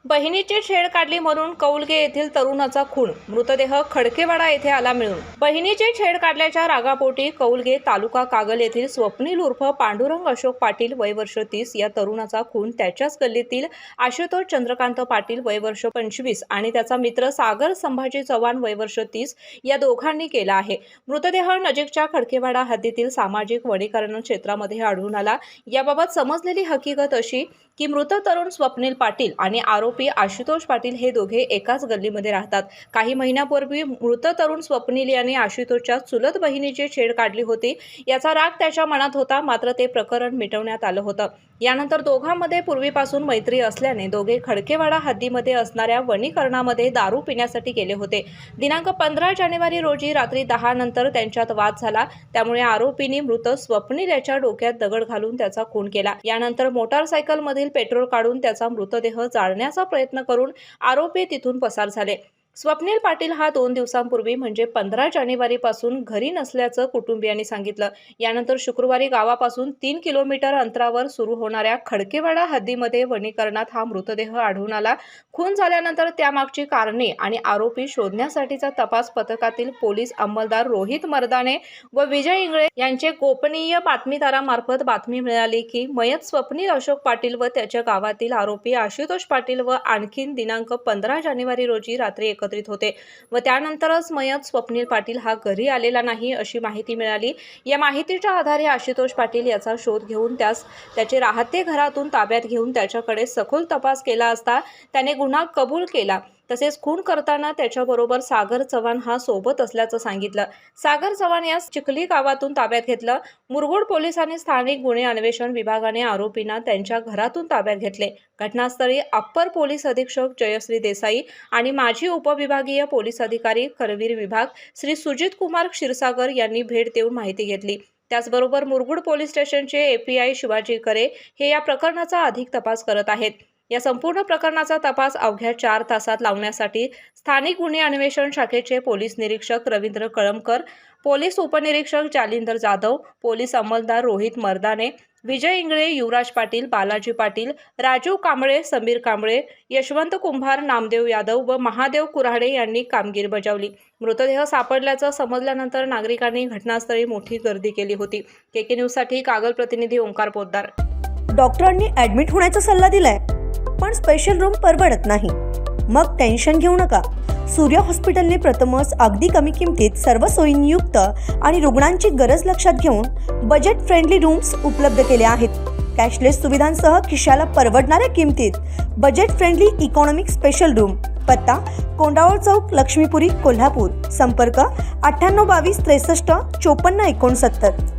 बहिणीची छेड काढली म्हणून कौलगे येथील तरुणाचा खून, मृतदेह खडकेवाडा येथे आला मिळून। बहिणीची छेड काढल्याच्या रागापोटी कौलगे तालुका कागल येथील स्वप्नील उर्फ पांडुरंग अशोक पाटील वय वर्ष 30 या तरुणाचा खून त्याच्याच गल्लीतील आशुतोष चंद्रकांत पाटील वय वर्ष 25 आणि त्याचा मित्र सागर संभाजी चव्हाण वय वर्ष 30 या दोघांनी केला आहे। मृतदेह नजीकच्या खडकेवाडा हद्दीतील सामाजिक वनीकरण क्षेत्रामध्ये आढळून आला। याबाबत समजलेली हकीकत अशी की मृत तरुण स्वप्नील पाटील आणि आरोपी आशुतोष पाटील हे दोघे एकाच गल्लीमध्ये राहतात। काही महिन्यापूर्वी मृत तरुण स्वप्नील यांनी आशुतोषच्या चुलत बहिणीची छेड काढली होती। याचा राग त्याच्या मनात होता, मात्र ते प्रकरण मिटवण्यात आलं होतं। यानंतर दोघांमध्ये पूर्वीपासून मैत्री असल्याने दोघे खडकेवाडा हद्दीमध्ये असणाऱ्या वनीकरणामध्ये दारू पिण्यासाठी गेले होते। दिनांक 15 जानेवारी रोजी रात्री 10 नंतर त्यांच्यात वाद झाला, त्यामुळे आरोपींनी मृत स्वप्नील याच्या डोक्यात दगड घालून त्याचा खून केला। यानंतर मोटारसायकलमधील पेट्रोल काढून त्याचा मृतदेह जाळण्याचा प्रयत्न करून आरोपी तिथून पसार झाले। स्वप्नील पाटील हा 2 दिवसांपूर्वी म्हणजे 15 जानेवारी पासून घरी नसल्याचं कुटुंबियांनी सांगितलं। यानंतर शुक्रवारी गावापासून 3 किलोमीटर अंतरावर सुरू होणाऱ्या खडकेवाडा हद्दीमध्ये वनीकरणात हा मृतदेह आढळून आला। खून झाल्यानंतर त्यामागची कारणे आणि आरोपी शोधण्यासाठीचा तपास पथकातील पोलीस अंमलदार रोहित मर्दाने व विजय इंगळे यांचे गोपनीय बातमीदारामार्फत बातमी मिळाली की मयत स्वप्नील अशोक पाटील व त्याच्या गावातील आरोपी आशुतोष पाटील व आणखीन दिनांक 15 जानेवारी रोजी रात्री होते व त्यानंतरच मयत स्वप्नील पाटील हा घरी आलेला नाही अशी माहिती मिळाली। या माहितीच्या आधारे आशुतोष पाटील याचा शोध घेऊन त्याचे राहते घरातून ताब्यात घेऊन त्याच्याकडे सखोल तपास केला असता त्याने गुन्हा कबूल केला। तसेच खून करताना त्याच्याबरोबर सागर चव्हाण हा सोबत असल्याचं सांगितलं। सागर चव्हाण यास चिखली गावातून ताब्यात घेतलं। मुरगुड पोलिसांनी स्थानिक गुन्हे अन्वेषण विभागाने आरोपींना त्यांच्या घरातून ताब्यात घेतले। घटनास्थळी अप्पर पोलीस अधीक्षक जयश्री देसाई आणि माजी उपविभागीय पोलीस अधिकारी करवीर विभाग श्री सुजित कुमार क्षीरसागर यांनी भेट देऊन माहिती घेतली। त्याचबरोबर मुरगुड पोलीस स्टेशनचे एपीआय शिवाजी करे हे या प्रकरणाचा अधिक तपास करत आहेत। या संपूर्ण प्रकरणाचा तपास अवघ्या 4 तासात लावण्यासाठी स्थानिक गुन्हे अन्वेषण शाखेचे पोलीस निरीक्षक रवींद्र कळमकर, पोलीस उपनिरीक्षक जालिंदर जाधव, पोलीस अंमलदार रोहित मर्दाने, विजय इंगळे, युवराज पाटील, बालाजी पाटील, राजू कांबळे, समीर कांबळे, यशवंत कुंभार, नामदेव यादव व महादेव कुऱ्हाडे यांनी कामगिरी बजावली। मृतदेह सापडल्याचं समजल्यानंतर नागरिकांनी घटनास्थळी मोठी गर्दी केली होती। केके न्यूजसाठी कागल प्रतिनिधी ओंकार पोद्दार। डॉक्टरांनी ॲडमिट होण्याचा सल्ला दिलाय, पण स्पेशल रूम परवडत नाही। मग टेन्शन घेऊ नका। सूर्य हॉस्पिटलने प्रथमच अगदी कमी किमतीत सर्व सोयींयुक्त आणि रुग्णांची गरज लक्षात घेऊन बजेट फ्रेंडली रूम्स उपलब्ध केले आहेत। कॅशलेस सुविधांसह खिशाला परवडणाऱ्या किमतीत budget friendly economic special room. पत्ता कोंडावळ चौक, लक्ष्मीपुरी, कोल्हापूर। संपर्क 9822 63 54 69।